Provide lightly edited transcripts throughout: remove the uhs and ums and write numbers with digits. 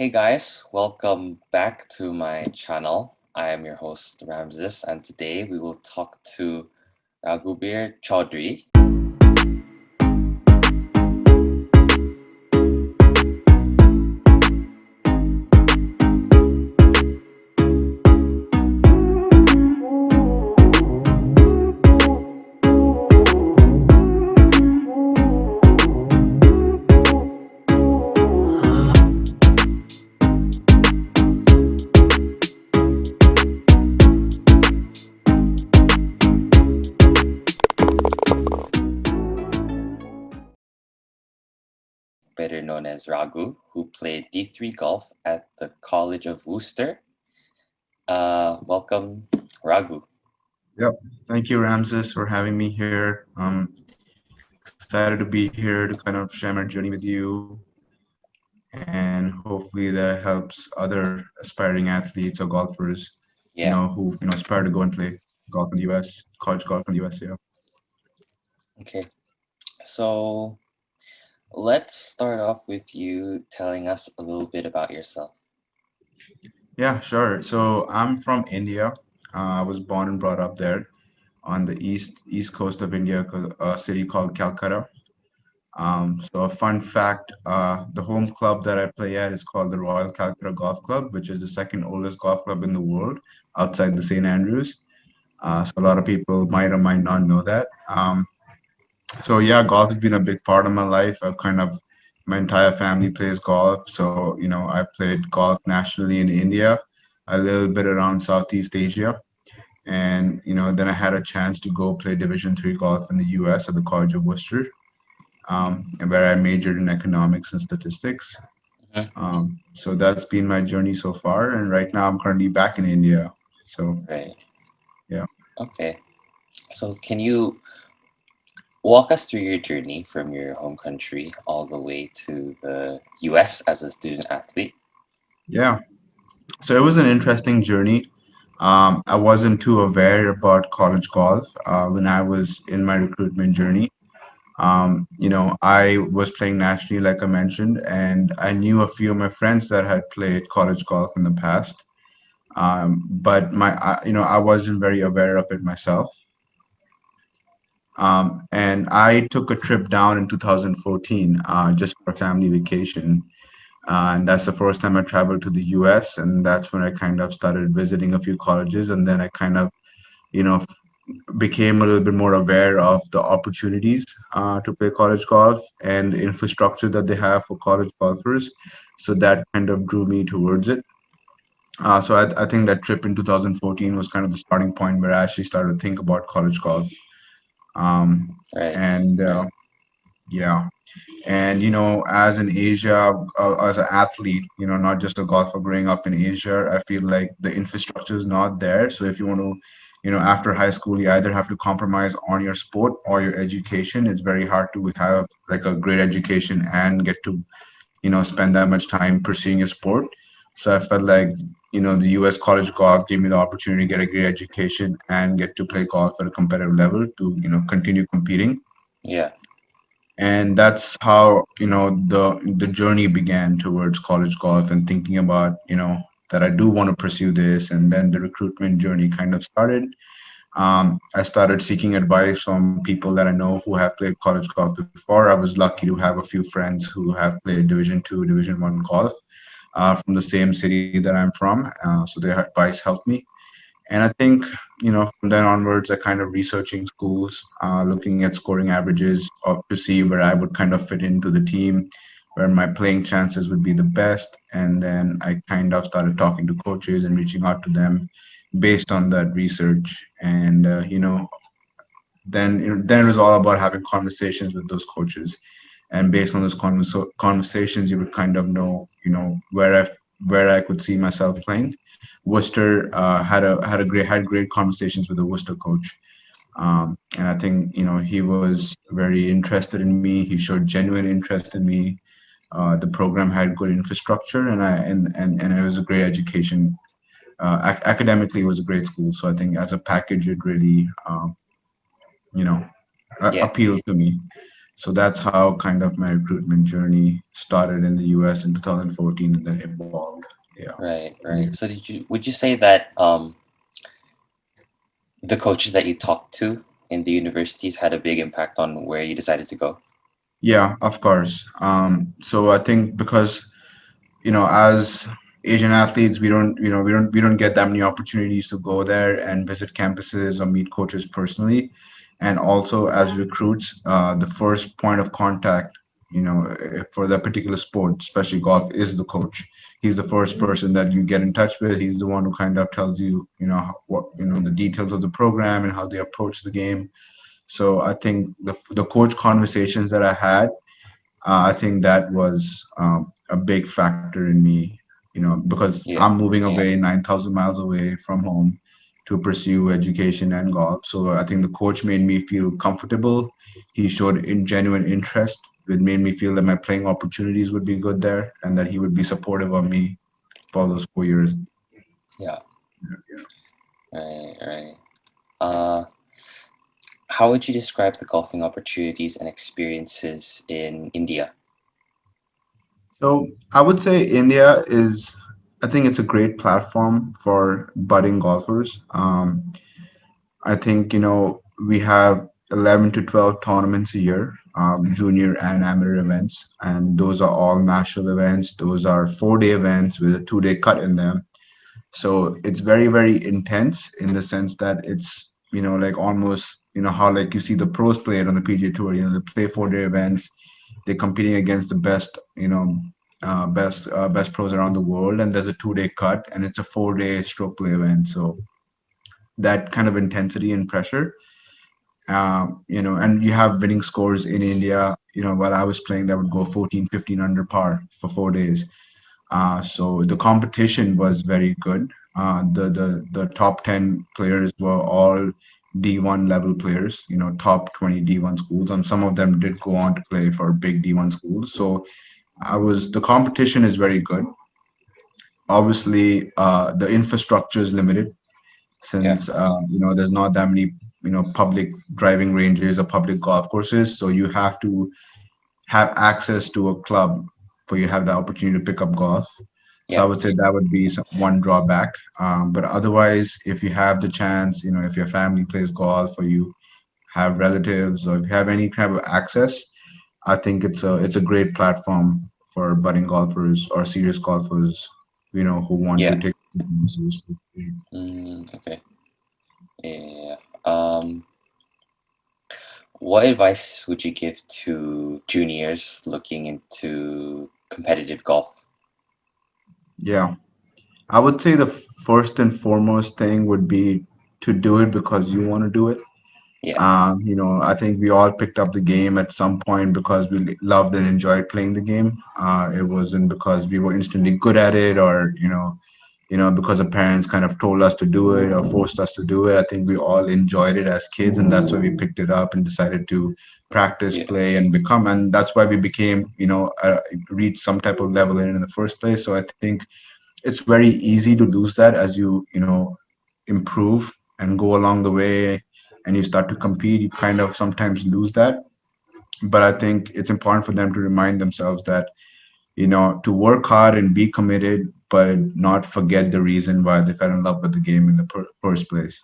Hey guys, welcome back to my channel. I am your host Ramses, and today we will talk to Raghubir Choudhary. Better known as Raghu, who played D3 golf at the College of Wooster. Welcome, Raghu. Yep. Thank you, Ramses, for having me here. Excited to be here to kind of share my journey with you, and hopefully that helps other aspiring athletes or golfers, Yeah, who aspire to go and play golf in the U.S., college golf in the U.S. Yeah. okay. So let's start off with you telling us a little bit about yourself. Yeah, sure. So I'm from India. I was born and brought up there on the east coast of India, a city called Calcutta. So a fun fact, the home club that I play at is called the Royal Calcutta Golf Club, which is the second oldest golf club in the world outside the St. Andrews. So a lot of people might or might not know that. So yeah, golf has been a big part of my life. My entire family plays golf. So, I played golf nationally in India, a little bit around Southeast Asia. And, then I had a chance to go play Division 3 golf in the US at the College of Wooster, and where I majored in economics and statistics. Mhm. So that's been my journey so far, and right now I'm currently back in India. So Right. yeah, Okay. So can you walk us through your journey from your home country all the way to the US as a student athlete? yeah. So it was an interesting journey. I wasn't too aware about college golf when I was in my recruitment journey. I was playing nationally, like I mentioned, and I knew a few of my friends that had played college golf in the past. But I wasn't very aware of it myself. And I took a trip down in 2014 just for a family vacation. And that's the first time I traveled to the US. And that's when I kind of started visiting a few colleges. And then I kind of, you know, became a little bit more aware of the opportunities to play college golf and the infrastructure that they have for college golfers. So that kind of drew me towards it. So I think that trip in 2014 was kind of the starting point where I actually started to think about college golf. Um, Right, and right. Yeah. And as an Asia, as an athlete, not just a golfer growing up in Asia, I feel like the infrastructure is not there. So if you want to, after high school, you either have to compromise on your sport or your education. It's very hard to have like a great education and get to, spend that much time pursuing your sport. So I felt like, the U.S. college golf gave me the opportunity to get a great education and get to play golf at a competitive level to, continue competing. Yeah, And that's how the journey began towards college golf and thinking about that I do want to pursue this. And then the recruitment journey kind of started. I started seeking advice from people that I know who have played college golf before. I was lucky to have a few friends who have played Division 2, Division 1 golf from the same city that I'm from, so their advice helped me. And I think, from then onwards, I kind of researching schools, looking at scoring averages to see where I would kind of fit into the team, where my playing chances would be the best. And then I kind of started talking to coaches and reaching out to them based on that research. And, then it was all about having conversations with those coaches. And based on those conversations, you would kind of know, where I could see myself playing. Worcester had great conversations with the Worcester coach, and I think he was very interested in me. He showed genuine interest in me. The program had good infrastructure, and it was a great education. Academically, it was a great school. So I think as a package, it really you know yeah, appealed to me. So that's how kind of my recruitment journey started in the US in 2014 and then evolved. Yeah. Right, right. So would you say that the coaches that you talked to in the universities had a big impact on where you decided to go? Yeah, of course. So I think because as Asian athletes, we don't get that many opportunities to go there and visit campuses or meet coaches personally. And also as recruits, the first point of contact, for that particular sport, especially golf, is the coach. He's the first person that you get in touch with. He's the one who kind of tells you, what, the details of the program and how they approach the game. So I think the coach conversations that I had, I think that was a big factor in me, because Yeah, I'm moving away 9,000 miles away from home to pursue education and golf. So I think the coach made me feel comfortable. He showed genuine interest. It made me feel that my playing opportunities would be good there and that he would be supportive of me for those 4 years. yeah. Right, right. Uh, how would you describe the golfing opportunities and experiences in India? So I would say India is, I think it's a great platform for budding golfers. I think, we have 11 to 12 tournaments a year, junior and amateur events, and those are all national events. Those are 4-day events with a 2-day cut in them. So it's very, very intense in the sense that it's, like almost, how like you see the pros play it on the PGA Tour, they play 4-day events. They're competing against the best, best pros around the world, and there's a 2-day cut, and it's a 4-day stroke play event. So that kind of intensity and pressure, and you have winning scores in India. While I was playing, that would go 14, 15 under par for 4 days. So the competition was very good. The top 10 players were all D1 level players, top 20 D1 schools, and some of them did go on to play for big D1 schools. So the competition is very good. Obviously, the infrastructure is limited Yeah, since there's not that many public driving ranges or public golf courses, so you have to have access to a club for you to have the opportunity to pick up golf. So yeah, I would say that would be one drawback. But otherwise, if you have the chance, if your family plays golf or you have relatives or if you have any kind of access, I think it's a great platform for budding golfers or serious golfers, who want to yeah. take it seriously. Okay. Yeah. What advice would you give to juniors looking into competitive golf? Yeah. I would say the first and foremost thing would be to do it because you want to do it. Yeah, I think we all picked up the game at some point because we loved and enjoyed playing the game. It wasn't because we were instantly good at it, or because the parents kind of told us to do it or forced us to do it. I think we all enjoyed it as kids, and that's why we picked it up and decided to practice, yeah, play, and become. And that's why we became, reach some type of level in the first place. So I think it's very easy to lose that as you improve and go along the way and you start to compete. You kind of sometimes lose that, but I think it's important for them to remind themselves that to work hard and be committed, but not forget the reason why they fell in love with the game in the first place.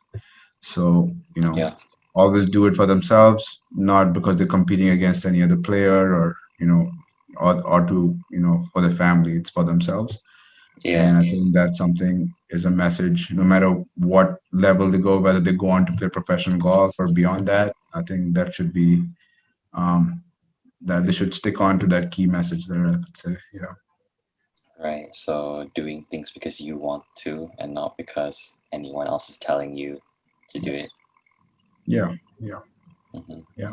So yeah, always do it for themselves, not because they're competing against any other player, or or to for their family. It's for themselves. yeah, And I think that's something is a message, no matter what level they go, whether they go on to play professional golf or beyond that. I think that should be, um, that they should stick on to that key message there, I would say. Yeah. right. So doing things because you want to and not because anyone else is telling you to do it. Yeah. Yeah. Hmm. Yeah.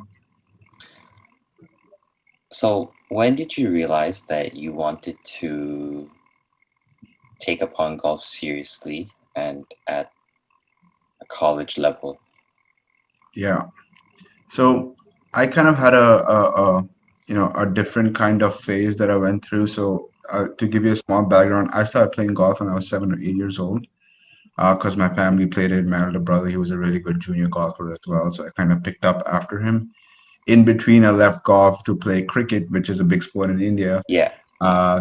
So when did you realize that you wanted to take upon golf seriously and at a college level? Yeah. So I kind of had a different kind of phase that I went through. So to give you a small background, I started playing golf when I was 7 or 8 years old. Because my family played it. My elder brother, he was a really good junior golfer as well, so I kind of picked up after him. in between, I left golf to play cricket, which is a big sport in India. Yeah.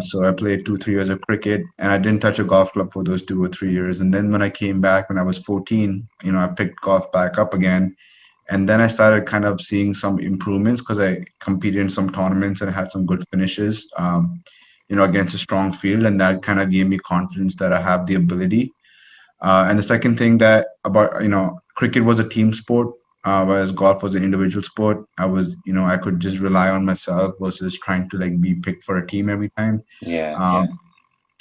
So I played 2, 3 years of cricket, and I didn't touch a golf club for those 2 or 3 years. And then when I came back when I was 14, I picked golf back up again. And then I started kind of seeing some improvements because I competed in some tournaments and had some good finishes, against a strong field. And that kind of gave me confidence that I have the ability. And the second thing that about, cricket was a team sport, whereas golf was an individual sport. I could just rely on myself versus trying to like be picked for a team every time. Yeah.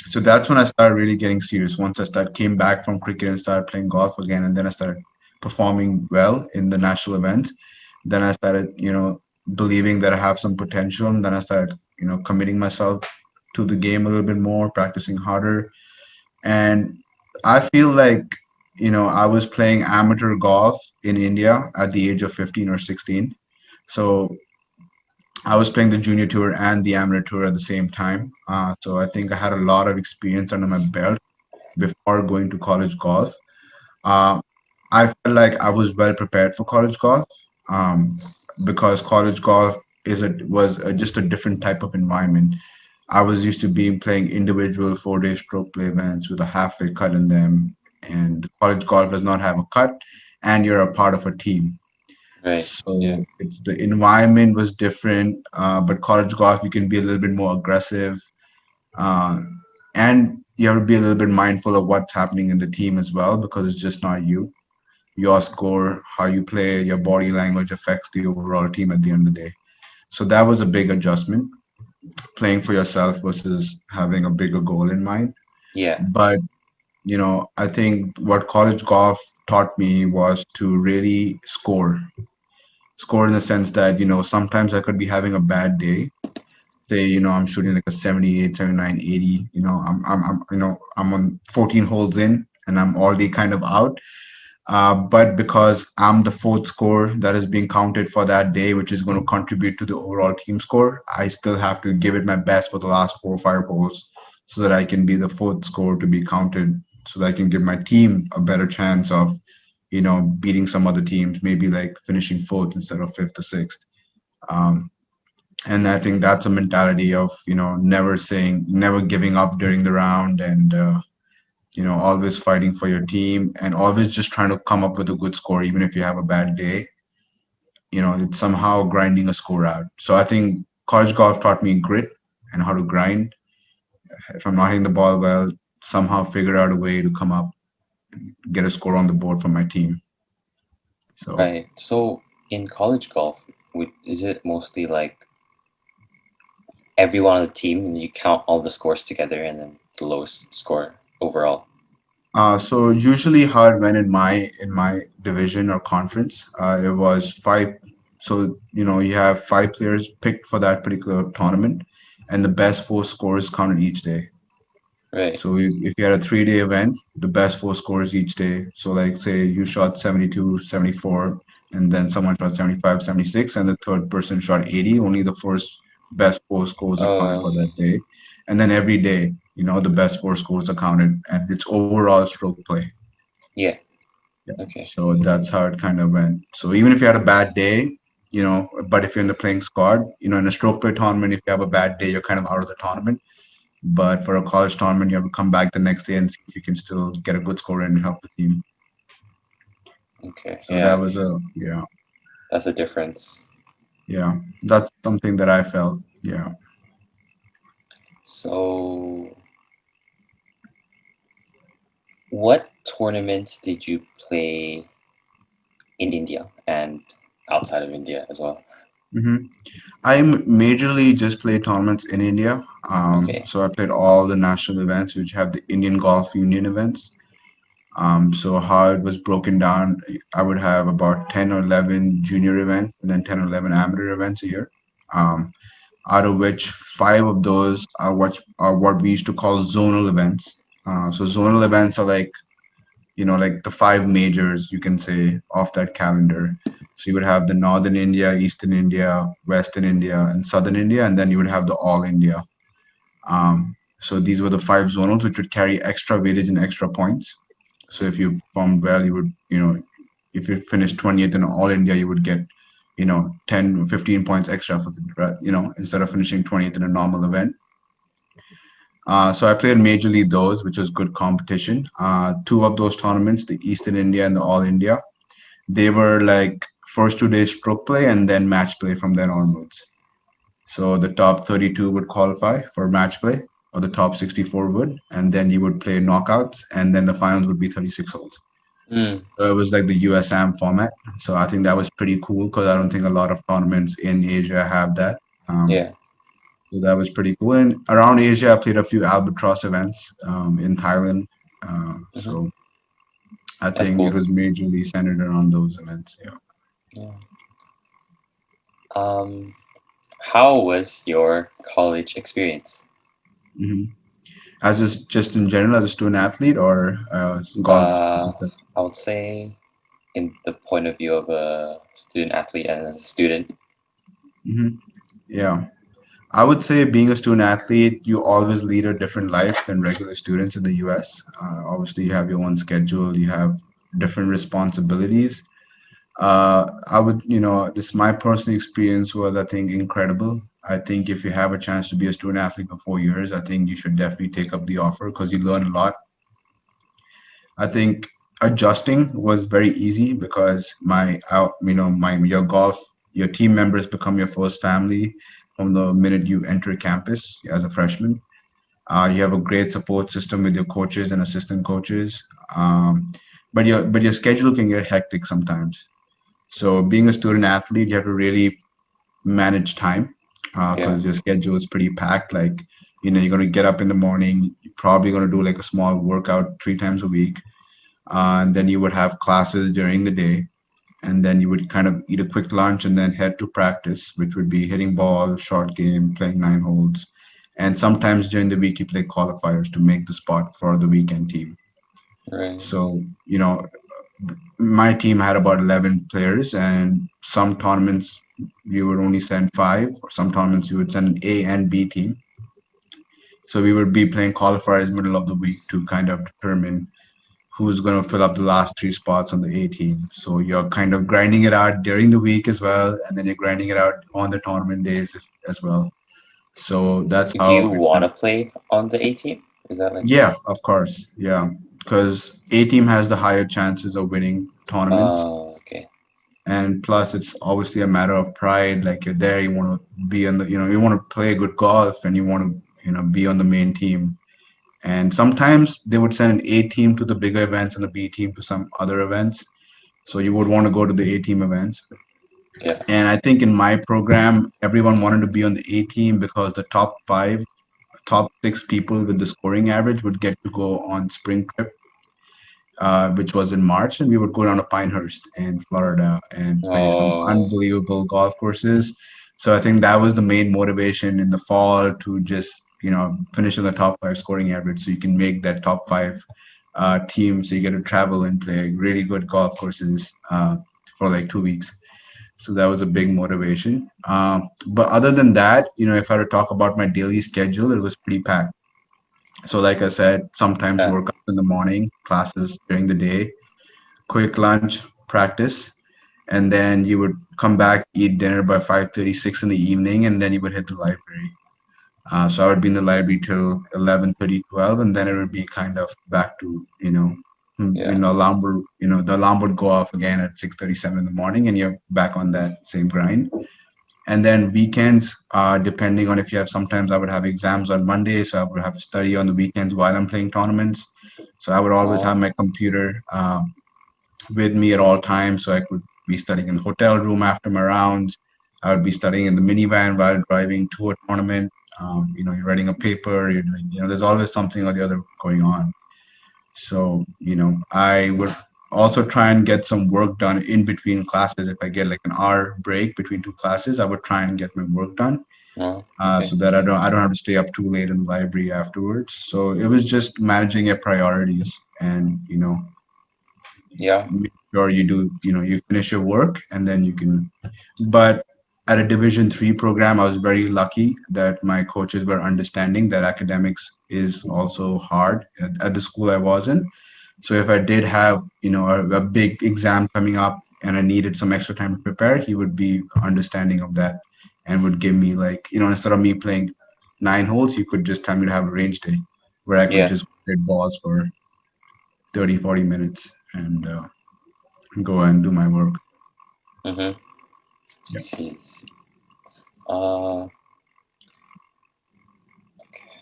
So that's when I started really getting serious. Once I started came back from cricket and started playing golf again, and then I started performing well in the national events. Then I started, believing that I have some potential, and then I started, committing myself to the game a little bit more, practicing harder, and I feel like, I was playing amateur golf in India at the age of 15 or 16. So I was playing the junior tour and the amateur tour at the same time. So I think I had a lot of experience under my belt before going to college golf. Uh, I felt like I was well prepared for college golf, um, because college golf just a different type of environment. I was used to being playing individual 4-day stroke play events with a halfway cut in them, and college golf does not have a cut, and you're a part of a team. Right. Yeah. So it's the environment was different, but college golf you can be a little bit more aggressive, uh, and you have to be a little bit mindful of what's happening in the team as well because it's just not you. Your score, how you play, your body language affects the overall team at the end of the day. So that was a big adjustment, playing for yourself versus having a bigger goal in mind. Yeah. But I think what college golf taught me was to really score in the sense that sometimes I could be having a bad day. Say I'm shooting like a 78, 79, 80. I'm on 14 holes in and I'm already kind of out. But because I'm the fourth score that is being counted for that day, which is going to contribute to the overall team score, I still have to give it my best for the last 4 or 5 holes so that I can be the fourth score to be counted, so that I can give my team a better chance of, beating some other teams, maybe like finishing fourth instead of fifth or sixth. Um, and I think that's a mentality of, never giving up during the round, and always fighting for your team and always just trying to come up with a good score, even if you have a bad day. It's somehow grinding a score out. So I think college golf taught me grit and how to grind. If I'm not hitting the ball well, somehow figure out a way to come up, get a score on the board for my team. So Right. So in college golf, is it mostly like everyone on the team and you count all the scores together and then the lowest score overall? so usually how it went in my division or conference, it was five. So you have 5 players picked for that particular tournament, and the best four scores counted each day. Right. So if you had a 3-day event, the best four scores each day. So like say you shot 72, 74, and then someone shot 75, 76, and the third person shot 80. Only the first best four scores are counted Oh, for okay. that day. And then every day, the best four scores are counted, and it's overall stroke play. Yeah. Yeah. Okay. So that's how it kind of went. So even if you had a bad day, but if you're in the playing squad, in a stroke play tournament, if you have a bad day, you're kind of out of the tournament. But for a college tournament, you have to come back the next day and see if you can still get a good score and help the team. Okay. So that Yeah. was a yeah, That's the difference. yeah. That's something that I felt. Yeah. So what tournaments did you play in India and outside of India as well? hmm I majorly just played tournaments in India. Okay. So I played all the national events, which have the Indian Golf Union events. So how it was broken down, I would have about 10 or 11 junior events and then 10 or 11 amateur events a year. Um, Out of which 5 of those are what we used to call zonal events. So zonal events are like, like the 5 majors you can say of that calendar. So you would have the Northern India, Eastern India, Western India, and Southern India, and then you would have the All India. So these were the 5 zonals which would carry extra weightage and extra points. So if you performed well, you would, if you finished 20th in All India, you would get 10 15 points extra for, instead of finishing 20th in a normal event. So I played majorly those, which was good competition. Two of those tournaments, the Eastern India and the All India, they were like first 2 days stroke play and then match play from then onwards. So the top 32 would qualify for match play, or the top 64 would, and then you would play knockouts, and then the finals would be 36 holes. Mm. So it was like the USAM format. So I think that was pretty cool because I don't think a lot of tournaments in Asia have that. Um, Yeah. so that was pretty cool. And around Asia, I played a few Albatross events in Thailand. Hmm. So I That's think it cool. was majorly centered around those events. Yeah. Yeah. Um, how was your college experience? hmm As just in general, as a student athlete or golf Uh, specific. I would say, in the point of view of a student athlete and as a student. hmm Yeah. I would say being a student athlete, you always lead a different life than regular students in the US. Obviously, you have your own schedule, you have different responsibilities. I would, just my personal experience was, I think, incredible. I think if you have a chance to be a student athlete for 4 years, I think you should definitely take up the offer because you learn a lot. I think adjusting was very easy because your golf, your team members become your first family from the minute you enter campus as a freshman. You have a great support system with your coaches and assistant coaches, but your schedule can get hectic sometimes. So being a student athlete, you have to really manage time Yeah. because your schedule is pretty packed. Like, you're going to get up in the morning, you're probably going to do like a small workout 3 times a week, and then you would have classes during the day, and then you would kind of eat a quick lunch and then head to practice, which would be hitting ball, short game, playing 9 holes. And sometimes during the week, you play qualifiers to make the spot for the weekend team. Right. So, my team had about 11 players, and some tournaments we would only send five, or some tournaments you would send an A and B team. So we would be playing qualifiers middle of the week to kind of determine who's going to fill up the last three spots on the A team. So you're kind of grinding it out during the week as well, and then you're grinding it out on the tournament days as well. So that's Do you how it want kind to of, play on the A team? Is that like? yeah, of course, yeah, because A team has the higher chances of winning tournaments. Oh, okay. And plus, it's obviously a matter of pride. Like, you're there, you want to be on the, you want to play good golf, and you want to, be on the main team. And sometimes they would send an A team to the bigger events and the B team to some other events. So you would want to go to the A team events. Yeah. And I think in my program, everyone wanted to be on the A team because the top five, top six people with the scoring average would get to go on spring trip, which was in March, and we would go down to Pinehurst in Florida and play some Oh, unbelievable golf courses. So I think that was the main motivation in the fall to just, finish in the top five scoring average so you can make that top five team. So you get to travel and play really good golf courses for like 2 weeks. So that was a big motivation. But other than that, if I were to talk about my daily schedule, it was pretty packed. So like I said, sometimes yeah. workouts in the morning, classes during the day, quick lunch, practice, and then you would come back, eat dinner by 5:36 in the evening, and then you would hit the library. So I would be in the library till 11:30, 12, and then it would be kind of back to, Yeah. the alarm would go off again at 6:37 in the morning, and you're back on that same grind. And then weekends, depending on if you have, sometimes I would have exams on Monday, so I would have to study on the weekends while I'm playing tournaments. So I would always have Oh, my computer with me at all times, so I could be studying in the hotel room after my rounds. I would be studying in the minivan while driving to a tournament. You're writing a paper, you're doing, there's always something or the other going on. So, I would also try and get some work done in between classes. If I get like an hour break between two classes, I would try and get my work done oh, okay. so that I don't have to stay up too late in the library afterwards. So it was just managing your priorities and, Yeah. make sure you do, you finish your work and then you can. But at a Division 3 program, I was very lucky that my coaches were understanding that academics is also hard at the school I was in. So if I did have, a big exam coming up and I needed some extra time to prepare, he would be understanding of that and would give me like, instead of me playing 9 holes, he could just tell me to have a range day where I could Yeah. just hit balls for 30, 40 minutes and go and do my work. Mm-hmm. I Yeah. see. I see. Uh,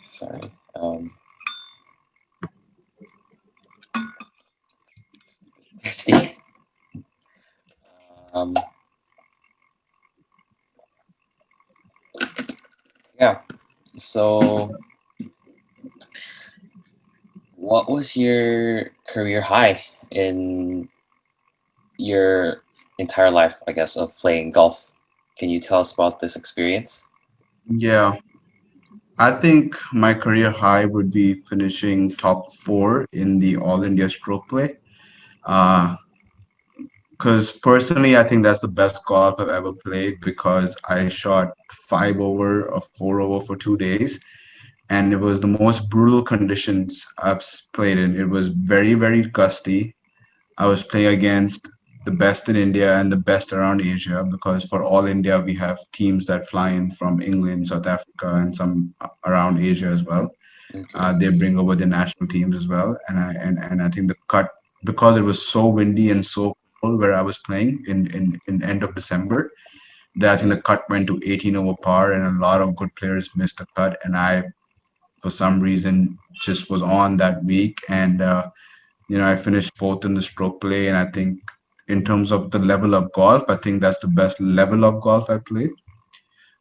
sorry. Thirsty. Um, yeah. So, what was your career high in your entire life, I guess, of playing golf? Can you tell us about this experience? Yeah. I think my career high would be finishing top four in the All India stroke play. Because personally, I think that's the best golf I've ever played because I shot 5 over or 4 over for 2 days, and it was the most brutal conditions played in. It was very, very gusty. I was playing against the best in India and the best around Asia because for all India, we have teams that fly in from England, South Africa, and some around Asia as well. Okay. They bring over their national teams as well, and I think the cut, because it was so windy and so cold where I was playing in end of December, that I think Mm, the cut went to 18 over par, and a lot of good players missed the cut, and I for some reason just was on that week, and I finished fourth in the stroke play, and I think in terms of the level of golf, I think that's the best level of golf I played.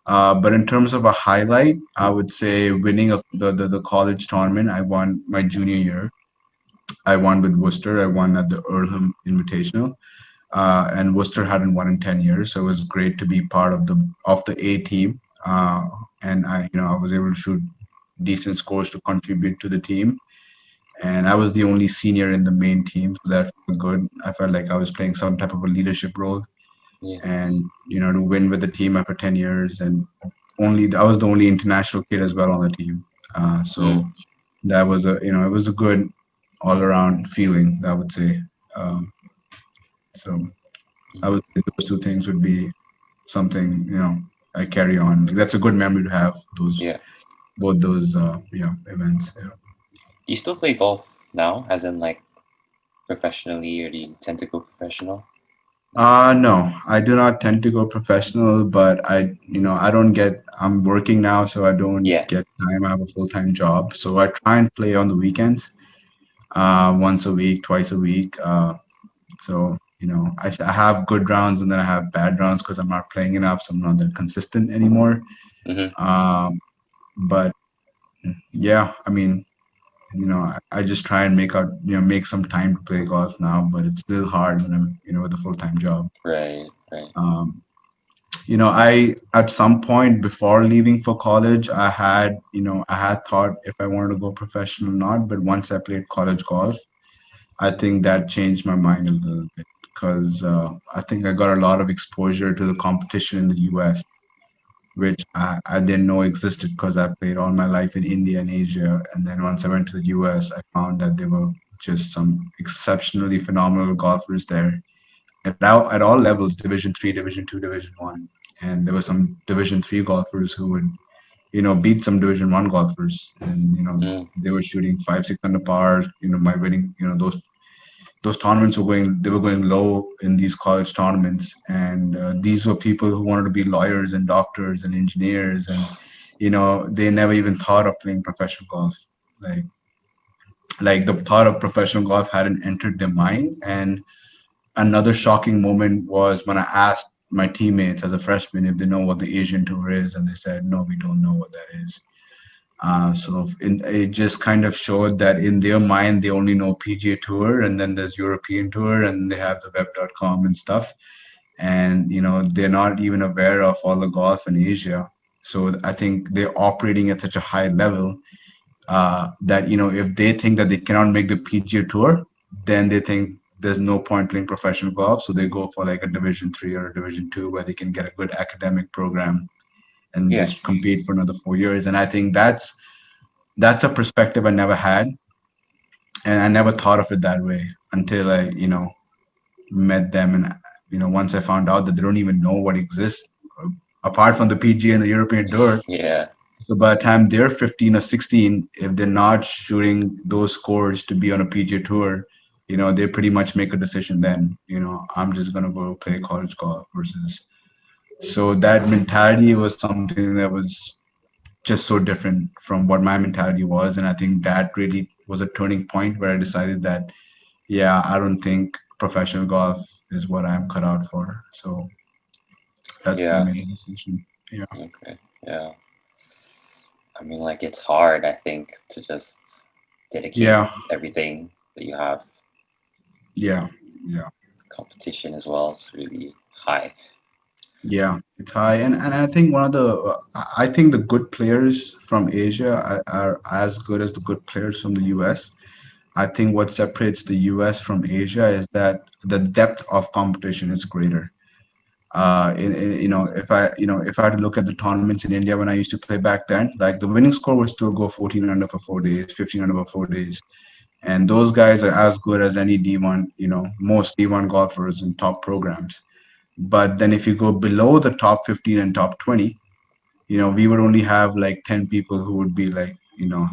But in terms of a highlight, I would say winning the college tournament. I won my junior year. I won with Worcester. I won at the Earlham Invitational, and Worcester hadn't won in 10 years, so it was great to be part of the A team. And I was able to shoot decent scores to contribute to the team. And I was the only senior in the main team, so that felt good. I felt like I was playing some type of a leadership role, yeah. and to win with the team after 10 years, and I was the only international kid as well on the team. Mm, So that was it was a good all around feeling, I would say. Um, so I mm, would say those two things would be something I carry on. That's a good memory to have. Those yeah. both those events. Yeah. Do you still play golf now, as in like professionally, or do you tend to go professional? No, I do not tend to go professional, but I don't get, I'm working now, so I don't Yeah. get time. I have a full-time job. So I try and play on the weekends, once a week, twice a week. So, I have good rounds and then I have bad rounds because I'm not playing enough, so I'm not that consistent anymore. Mm-hmm. Um, but yeah, I mean, I just try and make some time to play golf now, but it's still hard when I'm, with a full-time job. Right. Right. Um, I at some point before leaving for college, I had thought if I wanted to go professional or not, but once I played college golf, I think that changed my mind a little bit because I think I got a lot of exposure to the competition in the US, which I didn't know existed because I played all my life in India and Asia. And then once I went to the US, I found that there were just some exceptionally phenomenal golfers there at all levels, Division 3, Division 2, Division 1. And there were some Division 3 golfers who would, beat some Division 1 golfers. And, Mm, they were shooting 5, 6 under par, my winning, those tournaments they were going low in these college tournaments. And these were people who wanted to be lawyers and doctors and engineers. And, they never even thought of playing professional golf. Like, like the thought of professional golf hadn't entered their mind. And another shocking moment was when I asked my teammates as a freshman if they know what the Asian Tour is, and they said, "No, we don't know what that is." It just kind of showed that in their mind they only know PGA Tour, and then there's European Tour, and they have the Web.com and stuff, and they're not even aware of all the golf in Asia. So I think they're operating at such a high level that if they think that they cannot make the PGA Tour, then they think there's no point playing professional golf, so they go for like a Division 3 or a Division 2 where they can get a good academic program and yeah. just compete for another 4 years. And I think that's a perspective I never had, and I never thought of it that way until I met them, once I found out that they don't even know what exists apart from the PGA and the European Tour. Yeah. So by the time they're 15 or 16, if they're not shooting those scores to be on a PGA Tour, they pretty much make a decision then, I'm just going to go play college golf versus. So that mentality was something that was just so different from what my mentality was. And I think that really was a turning point where I decided that, yeah, I don't think professional golf is what I'm cut out for. So that's when I Yeah. made the decision. Yeah. Okay. Yeah. I mean, like, it's hard, I think, to just dedicate Yeah. everything that you have. Yeah. Yeah. Competition as well is really high. Yeah, it's high, and I think one of the I think the good players from Asia are as good as the good players from the US. I think what separates the US from Asia is that the depth of competition is greater. If I had to look at the tournaments in India when I used to play back then, like the winning score would still go 14 under for 4 days, 15 under for 4 days, and those guys are as good as any D1, most D1 golfers in top programs. But then if you go below the top 15 and top 20, we would only have like 10 people who would be like,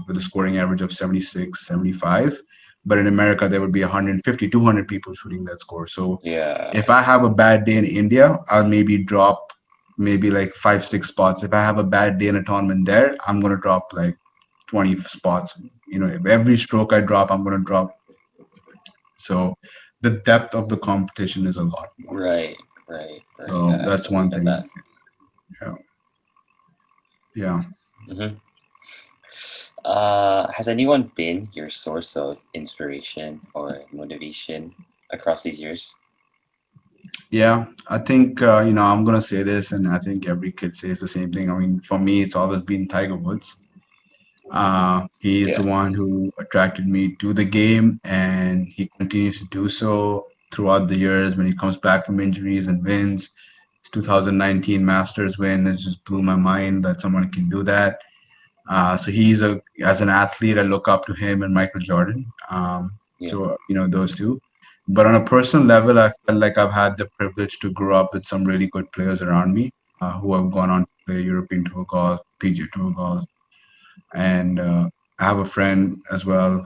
with a scoring average of 76, 75. But in America, there would be 150, 200 people shooting that score. So Yeah. if I have a bad day in India, I'll maybe drop maybe like 5, 6 spots. If I have a bad day in a tournament there, I'm going to drop like 20 spots. If every stroke I drop, I'm going to drop. So the depth of the competition is a lot more. Right. Right. Right. So I that's totally one get thing. that. Yeah. Yeah. Hmm. Has anyone been your source of inspiration or motivation across these years? Yeah, I think I'm gonna say this, and I think every kid says the same thing. I mean, for me, it's always been Tiger Woods. He's Yeah. the one who attracted me to the game, and he continues to do so throughout the years when he comes back from injuries and wins. His 2019 Masters win, it just blew my mind that someone can do that. So as an athlete, I look up to him and Michael Jordan. Yeah. So those two. But on a personal level, I felt like I've had the privilege to grow up with some really good players around me who have gone on to play European Tour golf, PGA Tour golf, and I have a friend as well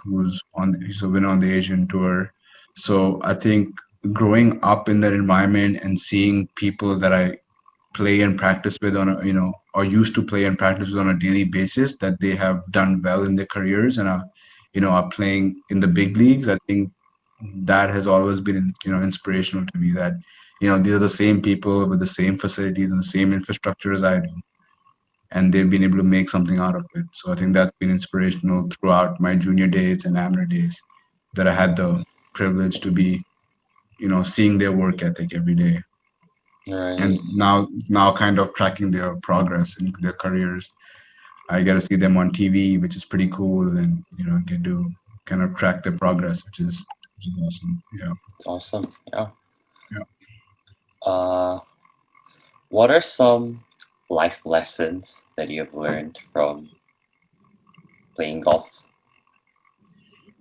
he's a winner on the Asian Tour. So I think growing up in that environment and seeing people that I play and practice with on a or used to play and practice with on a daily basis that they have done well in their careers and are playing in the big leagues. I think that has always been inspirational to me that these are the same people with the same facilities and the same infrastructure as I do, and they've been able to make something out of it. So I think that's been inspirational throughout my junior days and amateur days that I had the privilege to be seeing their work ethic every day, and Right. now kind of tracking their progress in their careers. I get to see them on TV, which is pretty cool, and get to kind of track their progress, which is awesome. Yeah, It's awesome. Yeah. yeah, Uh, what are some life lessons that you have learned from playing golf?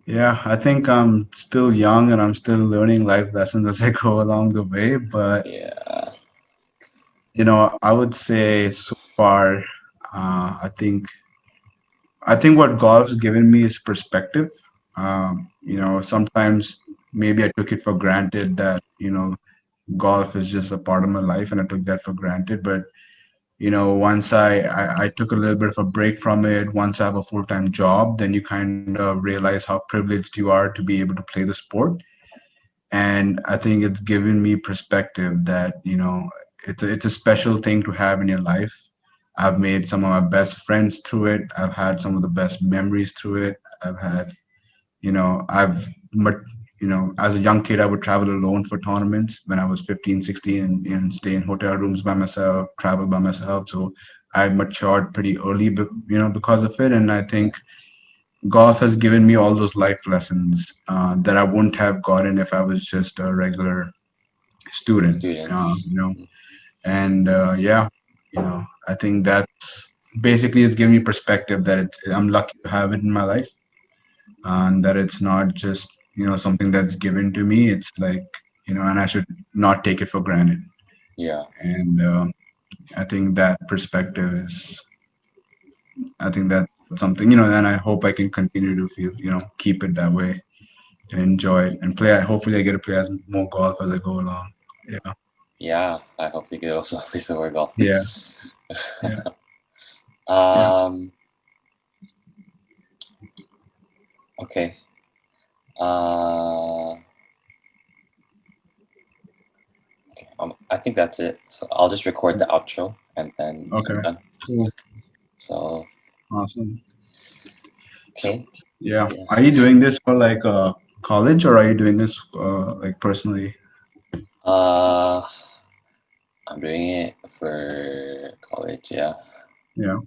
yeah. I think I'm still young and I'm still learning life lessons as I go along the way. But Yeah. I would say so far, I think what golf's given me is perspective. Sometimes maybe I took it for granted that golf is just a part of my life, and I took that for granted. But once I took a little bit of a break from it, once I have a full-time job, then you kind of realize how privileged you are to be able to play the sport. And I think it's given me perspective that it's a special thing to have in your life. I've made some of my best friends through it. I've had some of the best memories through it. I've had I've but as a young kid I would travel alone for tournaments when I was 15, 16, and stay in hotel rooms by myself, travel by myself. So I matured pretty early because of it. And I Yeah. think golf has given me all those life lessons that I wouldn't have gotten if I was just a regular student. Student. And yeah, I think that's basically it's given me perspective that I'm lucky to have it in my life, and that it's not just something that's given to me. It's like and I should not take it for granted. Yeah. And I think that perspective is, I think that's something, and I hope I can continue to feel, keep it that way and enjoy it and play. Hopefully, I get to play as more golf as I go along. Yeah, Yeah. I hope you could also play some more golf. yeah, yeah, yeah. um. Okay. Uh. Okay. I think that's it. So I'll just record the outro and then I'm Okay, done. cool, So awesome. So, okay. yeah, Yeah. are you doing this for like college or are you doing this like personally? Uh. I'm doing it for college. Yeah. Yeah,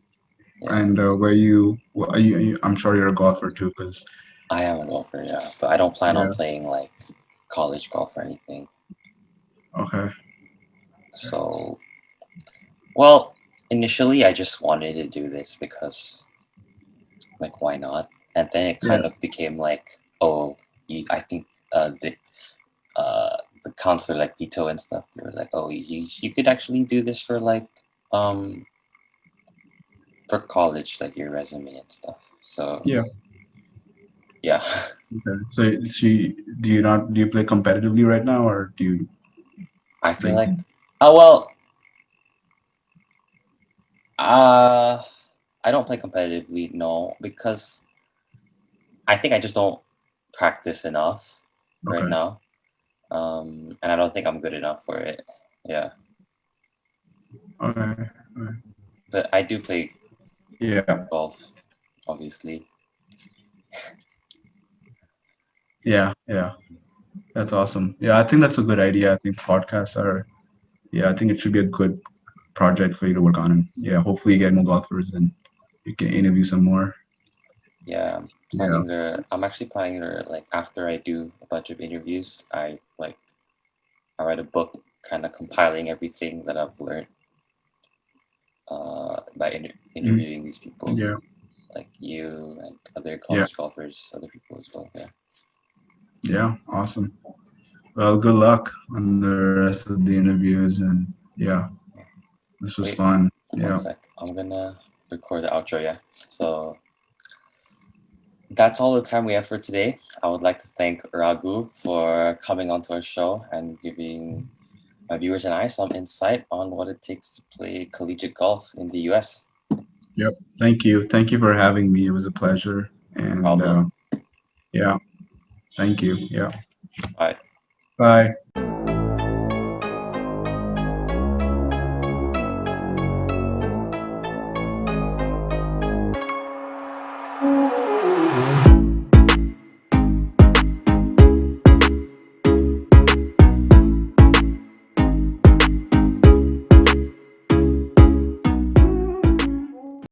Yeah. and I'm sure you're a golfer too, because I am a golfer. Yeah, but I don't plan on yeah, playing like college golf or anything. okay, So, well, initially I just wanted to do this because, like, why not? And then it yeah, kind of became like, oh, I think the counselor like Vito and stuff. They were like, oh, you could actually do this um for college, like your resume and stuff. So yeah. yeah, Okay. So do you play competitively right now, or do you I feel like? like, oh well, uh, I don't play competitively, no, because I think I just don't practice enough right Okay. now. And I don't think I'm good enough for it. Yeah, Okay. Okay. but I do play Yeah. golf, obviously. Yeah. Yeah. That's awesome. Yeah, I think that's a good idea. I think podcasts are. Yeah, I think it should be a good project for you to work on, and yeah, hopefully you get more golfers and you can interview some more. Yeah, Yeah. I'm actually planning to like after I do a bunch of interviews, I write a book, kind of compiling everything that I've learned by Mm, interviewing these people, yeah. like you and other Yeah. college golfers, other people as well. Yeah. Yeah. Awesome. Well, good luck on the rest of the interviews, and yeah, Yeah. this was Wait, fun. Yeah. one sec. I'm gonna record the outro. Yeah. So that's all the time we have for today. I would like to thank Raghu for coming onto our show and giving my viewers and I some insight on what it takes to play collegiate golf in the US. Yep. Thank you. Thank you for having me. It was a pleasure. No And problem. yeah, thank you. Yeah. Bye. Bye.